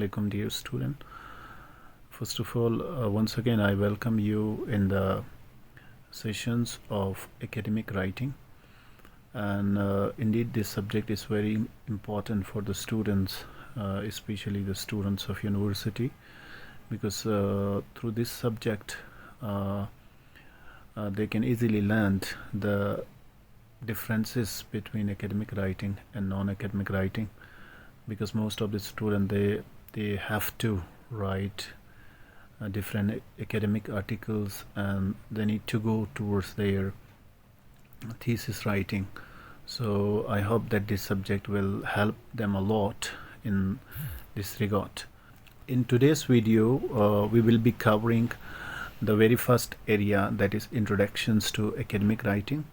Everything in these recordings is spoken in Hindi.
alaikum, dear student. First of all, once again, I welcome you in the sessions of academic writing. And indeed, this subject is very important for the students, especially the students of university, because through this subject, they can easily learn the differences between academic writing and non-academic writing, because most of the students they have to write different academic articles and they need to go towards their thesis writing. So I hope that this subject will help them a lot in this regard. In today's video, we will be covering the very first area, that is introductions to academic writing,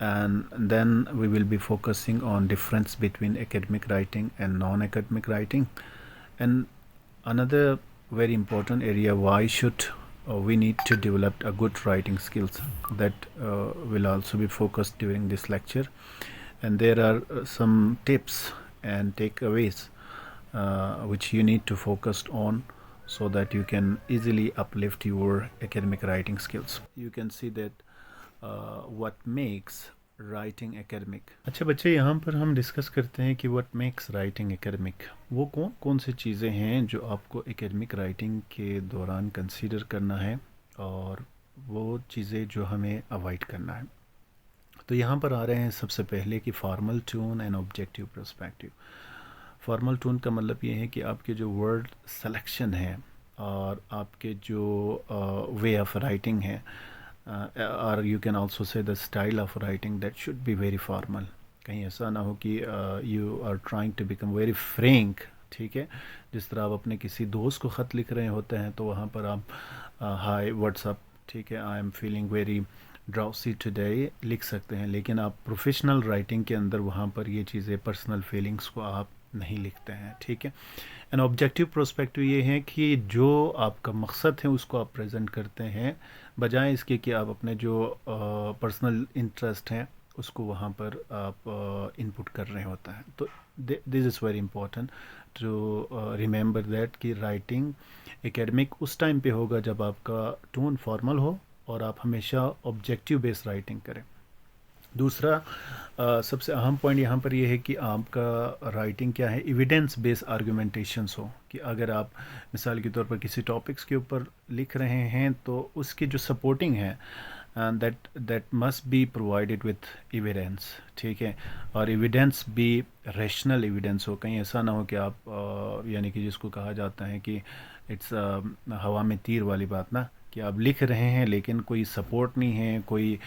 and then we will be focusing on difference between academic writing and non-academic writing. And another very important area, why should we need to develop a good writing skills, that will also be focused during this lecture. And there are some tips and takeaways which you need to focus on so that you can easily uplift your academic writing skills. You can see that what makes writing academic. अच्छा बच्चे, यहाँ पर हम डिस्कस करते हैं कि what makes writing academic. वो कौन कौन सी चीज़ें हैं जो आपको academic writing के दौरान कंसीडर करना है और वो चीज़ें जो हमें अवॉइड करना है. तो यहाँ पर आ रहे हैं सबसे पहले कि formal tone and objective perspective. Formal tone का मतलब ये है कि आपके जो वर्ड सिलेक्शन है और आपके जो वे ऑफ राइटिंग है, or you can also say the style of writing, that should be very formal. कहीं ऐसा ना हो कि you are trying to become very frank. ठीक है, जिस तरह आप अपने किसी दोस्त को ख़त लिख रहे होते हैं तो वहाँ पर आप हाय व्हाट्सअप, ठीक है, I am feeling very drowsy today लिख सकते हैं, लेकिन आप प्रोफेशनल राइटिंग के अंदर वहाँ पर ये चीज़ें, पर्सनल फीलिंग्स को आप नहीं लिखते हैं. ठीक है. एंड ऑब्जेक्टिव प्रोस्पेक्टिव ये है कि जो आपका मकसद है उसको आप प्रेजेंट करते हैं, बजाय इसके कि आप अपने जो पर्सनल इंटरेस्ट हैं उसको वहाँ पर आप इनपुट कर रहे होता है. तो this is very important to remember that कि राइटिंग एकेडमिक उस टाइम पे होगा जब आपका टोन फॉर्मल हो और आप हमेशा ऑब्जेक्टिव बेस्ड राइटिंग करें. दूसरा सबसे अहम पॉइंट यहाँ पर यह है कि आपका राइटिंग क्या है, एविडेंस बेस्ड आर्गुमेंटेशंस हो. कि अगर आप मिसाल के तौर पर किसी टॉपिक्स के ऊपर लिख रहे हैं तो उसकी जो सपोर्टिंग है that must be provided with evidence. ठीक है, और एविडेंस भी रैशनल एविडेंस हो. कहीं ऐसा ना हो कि आप यानी कि जिसको कहा जाता है कि इट्स हवा में तीर वाली बात ना, कि आप लिख रहे हैं लेकिन कोई सपोर्ट नहीं है, कोई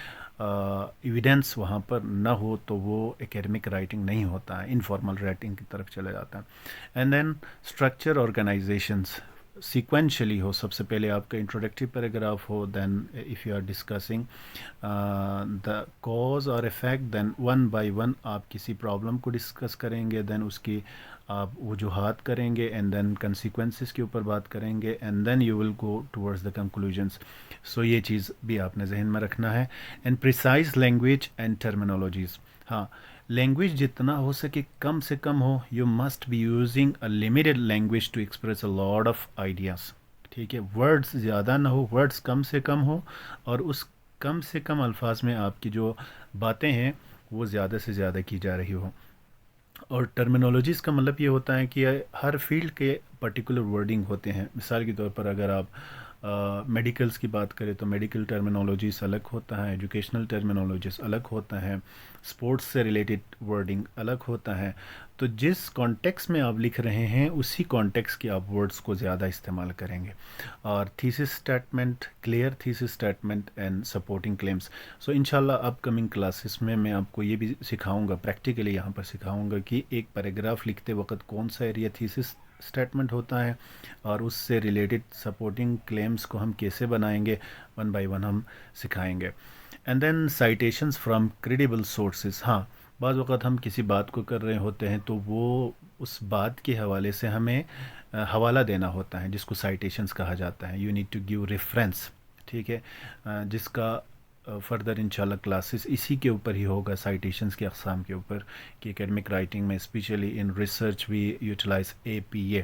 एविडेंस वहाँ पर ना हो, तो वो एकेडमिक राइटिंग नहीं होता है, इनफॉर्मल राइटिंग की तरफ चला जाता है. And then structure organizations sequentially हो. सबसे पहले आपका इंट्रोडक्टिव पैराग्राफ हो, then if you are discussing the cause और effect, then one by one आप किसी प्रॉब्लम को डिस्कस करेंगे, देन उसकी आप वजूहात करेंगे, एंड देन कंसिक्वेंसेस के ऊपर बात करेंगे, and then you will go towards the conclusions. So ये चीज़ भी आपने जहन में रखना है. And precise language and terminologies. हाँ, लैंग्वेज जितना हो सके कम से कम हो. You must be using a limited language to express a lot of ideas. ठीक है, वर्ड्स ज़्यादा ना हो, वर्ड्स कम से कम हो, और उस कम से कम अल्फाज में आपकी जो बातें हैं वो ज़्यादा से ज़्यादा की जा रही हो. और टर्मिनोलॉजीज़ का मतलब ये होता है कि हर फील्ड के पर्टिकुलर वर्डिंग होते हैं. मिसाल के तौर पर अगर आप मेडिकल्स की बात करें तो मेडिकल टर्मिनोलॉजीज अलग होता है, एजुकेशनल टर्मिनोलॉजीज अलग होता है, स्पोर्ट्स से रिलेटेड वर्डिंग अलग होता है. तो जिस कॉन्टेक्स्ट में आप लिख रहे हैं उसी कॉन्टेक्स्ट के आप वर्ड्स को ज़्यादा इस्तेमाल करेंगे. और thesis statement, clear thesis statement and supporting claims. So इंशाल्लाह अपकमिंग क्लासेस में मैं आपको ये भी सिखाऊंगा, प्रैक्टिकली यहाँ पर सिखाऊंगा कि एक पैराग्राफ लिखते वक्त कौन सा एरिया थीसिस स्टेटमेंट होता है और उससे रिलेटेड सपोर्टिंग क्लेम्स को हम कैसे बनाएंगे, वन बाय वन हम सिखाएंगे. And then citations from credible sources. हाँ, बाज़ वक़्त हम किसी बात को कर रहे होते हैं तो वो उस बात के हवाले से हमें हवाला देना होता है, जिसको साइटेशंस कहा जाता है. You need to give reference. ठीक है, जिसका फर्दर इंशाल्लाह क्लासेस इसी के ऊपर ही होगा, साइटेशंस के अक़साम के ऊपर, कि एकेडमिक राइटिंग में specially in research we utilize APA.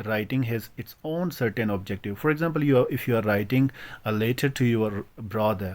writing has its own certain objective. For example, if you are writing a letter to your brother,